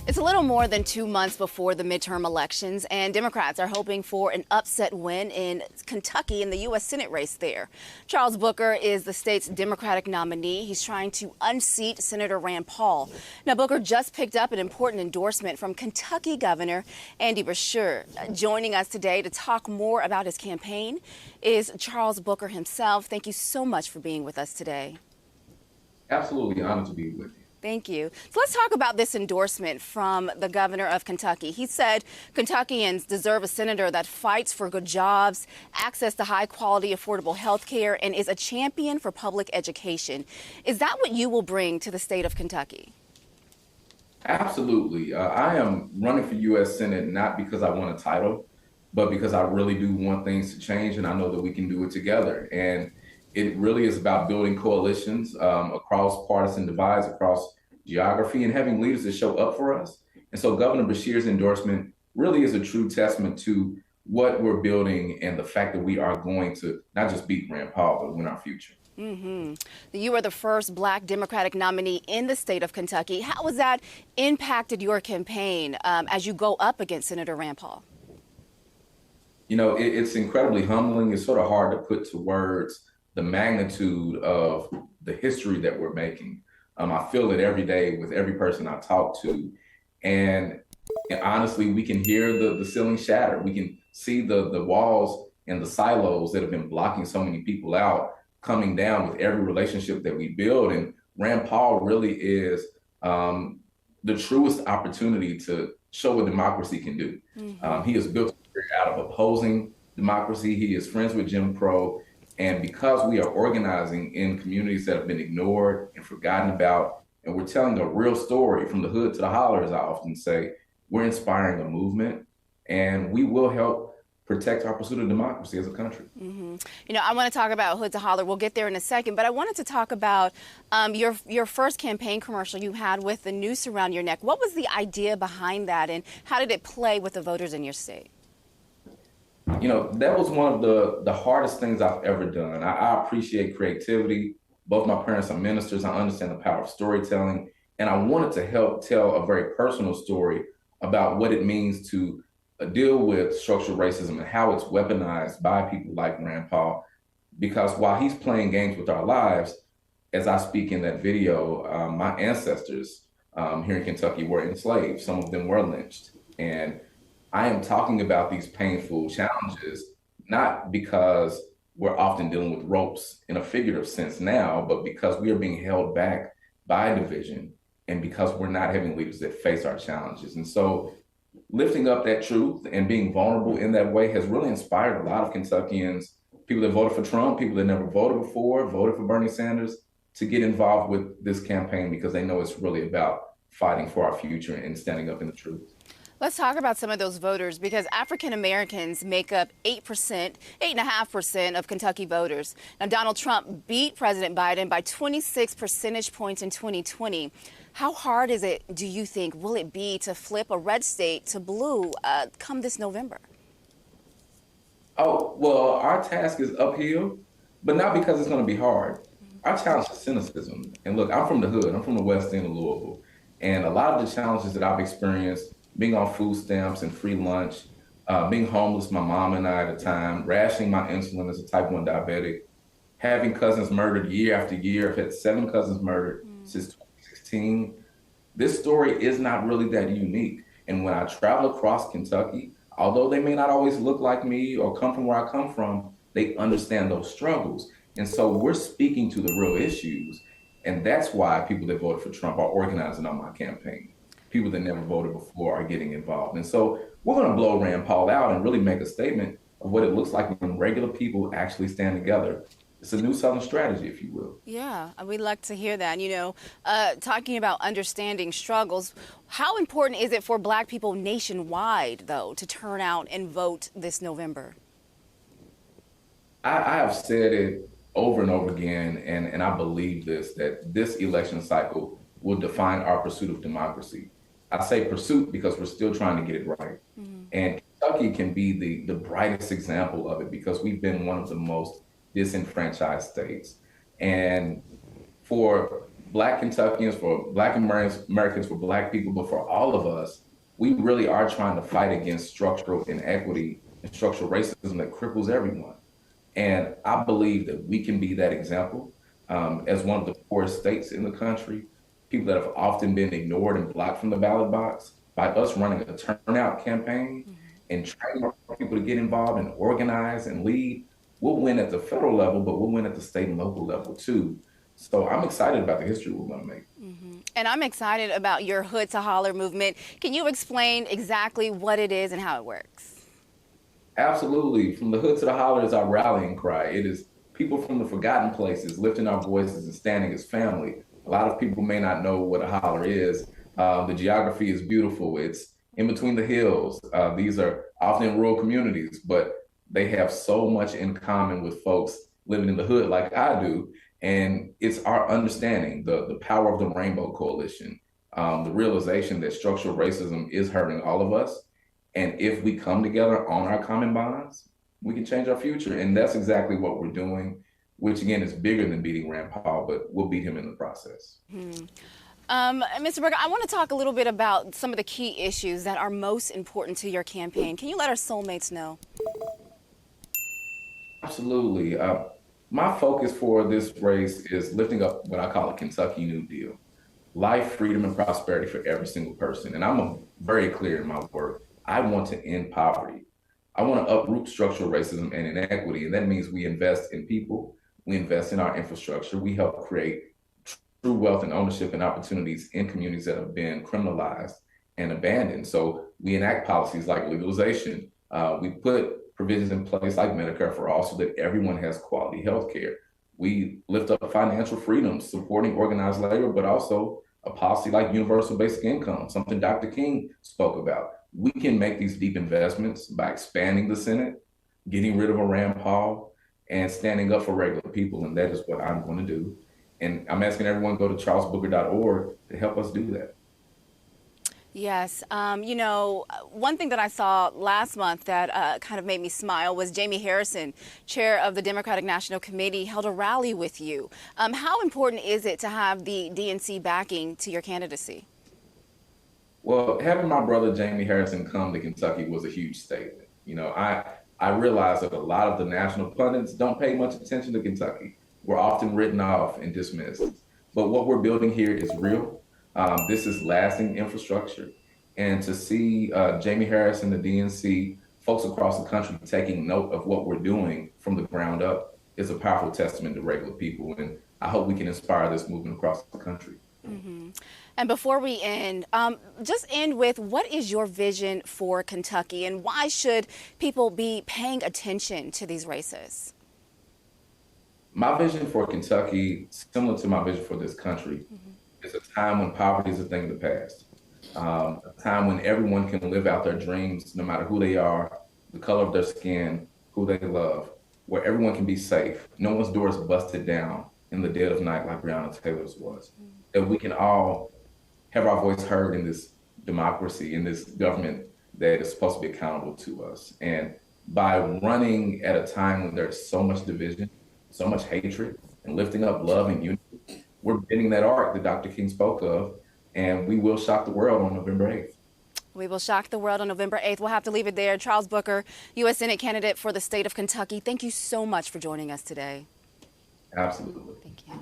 It's a little more than 2 months before the midterm elections, and Democrats are hoping for an upset win in Kentucky in the U.S. Senate race there. Charles Booker is the state's Democratic nominee. He's trying to unseat Senator Rand Paul. Now, Booker just picked up an important endorsement from Kentucky Governor Andy Beshear. Joining us today to talk more about his campaign is Charles Booker himself. Thank you so much for being with us today. Absolutely honored to be with you. Thank you. So let's talk about this endorsement from the governor of Kentucky. He said Kentuckians deserve a senator that fights for good jobs, access to high quality, affordable health care, and is a champion for public education. Is that what you will bring to the state of Kentucky? Absolutely. I am running for U.S. Senate not because I want a title, but because I really do want things to change, and I know that we can do it together. And it really is about building coalitions across partisan divides, across geography, and having leaders that show up for us. And so Governor Beshear's endorsement really is a true testament to what we're building and the fact that we are going to not just beat Rand Paul, but win our future. You are the first Black Democratic nominee in the state of Kentucky. How has that impacted your campaign as you go up against Senator Rand Paul? You know, it's incredibly humbling. It's sort of hard to put to words the magnitude of the history that we're making. I feel it every day with every person I talk to. And honestly, we can hear the ceiling shatter. We can see the walls and the silos that have been blocking so many people out coming down with every relationship that we build. And Rand Paul really is the truest opportunity to show what democracy can do. He has built out of opposing democracy. He is friends with Jim Crow. And because we are organizing in communities that have been ignored and forgotten about, and we're telling a real story from the hood to the holler, as I often say, we're inspiring a movement, and we will help protect our pursuit of democracy as a country. You know, I want to talk about hood to holler. We'll get there in a second, but I wanted to talk about your first campaign commercial you had with the noose around your neck. What was the idea behind that, and how did it play with the voters in your state? You know, that was one of the hardest things I've ever done. I appreciate creativity. Both my parents are ministers. I understand the power of storytelling. And I wanted to help tell a very personal story about what it means to deal with structural racism and how it's weaponized by people like Rand Paul. Because while he's playing games with our lives, as I speak in that video, my ancestors here in Kentucky were enslaved. Some of them were lynched. And I am talking about these painful challenges, not because we're often dealing with ropes in a figurative sense now, but because we are being held back by division and because we're not having leaders that face our challenges. And so lifting up that truth and being vulnerable in that way has really inspired a lot of Kentuckians, people that voted for Trump, people that never voted before, voted for Bernie Sanders, to get involved with this campaign because they know it's really about fighting for our future and standing up in the truth. Let's talk about some of those voters, because African Americans make up 8.5% of Kentucky voters. Now, Donald Trump beat President Biden by 26 percentage points in 2020. How hard is it, do you think, will it be to flip a red state to blue come this November? Oh, well, our task is uphill, but not because it's going to be hard. Our challenge is cynicism. And look, I'm from the hood. I'm from the West End of Louisville. And a lot of the challenges that I've experienced, being on food stamps and free lunch, being homeless, my mom and I at the time, rationing my insulin as a type 1 diabetic, having cousins murdered year after year. I've had 7 cousins murdered since 2016. This story is not really that unique. And when I travel across Kentucky, although they may not always look like me or come from where I come from, they understand those struggles. And so we're speaking to the real issues. And that's why people that voted for Trump are organizing on my campaign. People that never voted before are getting involved. And so we're going to blow Rand Paul out and really make a statement of what it looks like when regular people actually stand together. It's a new Southern strategy, if you will. Yeah, we'd like to hear that. You know, talking about understanding struggles, how important is it for Black people nationwide, though, to turn out and vote this November? I have said it over and over again, and I believe that this election cycle will define our pursuit of democracy. I say pursuit because we're still trying to get it right. And Kentucky can be the brightest example of it because we've been one of the most disenfranchised states. And for Black Kentuckians, for Black Americans, for Black people, but for all of us, we really are trying to fight against structural inequity and structural racism that cripples everyone. And I believe that we can be that example as one of the poorest states in the country, people that have often been ignored and blocked from the ballot box. By us running a turnout campaign and training our people to get involved and organize and lead, we'll win at the federal level, but we'll win at the state and local level too. So I'm excited about the history we're going to make. And I'm excited about your Hood to Holler movement. Can you explain exactly what it is and how it works? Absolutely. From the hood to the holler is our rallying cry. It is people from the forgotten places lifting our voices and standing as family. A lot of people may not know what a holler is. The geography is beautiful. It's in between the hills. These are often in rural communities, but they have so much in common with folks living in the hood like I do. And it's our understanding, the power of the Rainbow Coalition, the realization that structural racism is hurting all of us. And if we come together on our common bonds, we can change our future. And that's exactly what we're doing, which again is bigger than beating Rand Paul, but we'll beat him in the process. Mr. Booker, I want to talk a little bit about some of the key issues that are most important to your campaign. Can you let our soulmates know? Absolutely. My focus for this race is lifting up what I call a Kentucky New Deal. Life, freedom, and prosperity for every single person. And I'm very clear in my work. I want to end poverty. I want to uproot structural racism and inequity. And that means we invest in people, we invest in our infrastructure, we help create true wealth and ownership and opportunities in communities that have been criminalized and abandoned. So we enact policies like legalization. We put provisions in place like Medicare for All so that everyone has quality health care. We lift up financial freedom, supporting organized labor, but also a policy like universal basic income, something Dr. King spoke about. We can make these deep investments by expanding the Senate, getting rid of a Rand Paul, and standing up for regular people. And that is what I'm going to do. And I'm asking everyone to go to charlesbooker.org to help us do that. Yes. You know, one thing that I saw last month that kind of made me smile was Jamie Harrison, chair of the Democratic National Committee, held a rally with you. How important is it to have the DNC backing to your candidacy? Well, having my brother Jamie Harrison come to Kentucky was a huge statement. You know, I realize that a lot of the national pundits don't pay much attention to Kentucky. We're often written off and dismissed. But what we're building here is real. This is lasting infrastructure. And to see Jamie Harrison, the DNC, folks across the country taking note of what we're doing from the ground up is a powerful testament to regular people. And I hope we can inspire this movement across the country. And before we end, just end with, what is your vision for Kentucky and why should people be paying attention to these races? My vision for Kentucky, similar to my vision for this country, is a time when poverty is a thing of the past. A time when everyone can live out their dreams, no matter who they are, the color of their skin, who they love, where everyone can be safe. No one's door is busted down in the dead of night like Breonna Taylor's was. That we can all have our voice heard in this democracy, in this government that is supposed to be accountable to us. And by running at a time when there's so much division, so much hatred, and lifting up love and unity, we're bending that arc that Dr. King spoke of, and we will shock the world on November 8th. We will shock the world on November 8th. We'll have to leave it there. Charles Booker, U.S. Senate candidate for the state of Kentucky, thank you so much for joining us today. Absolutely. Thank you.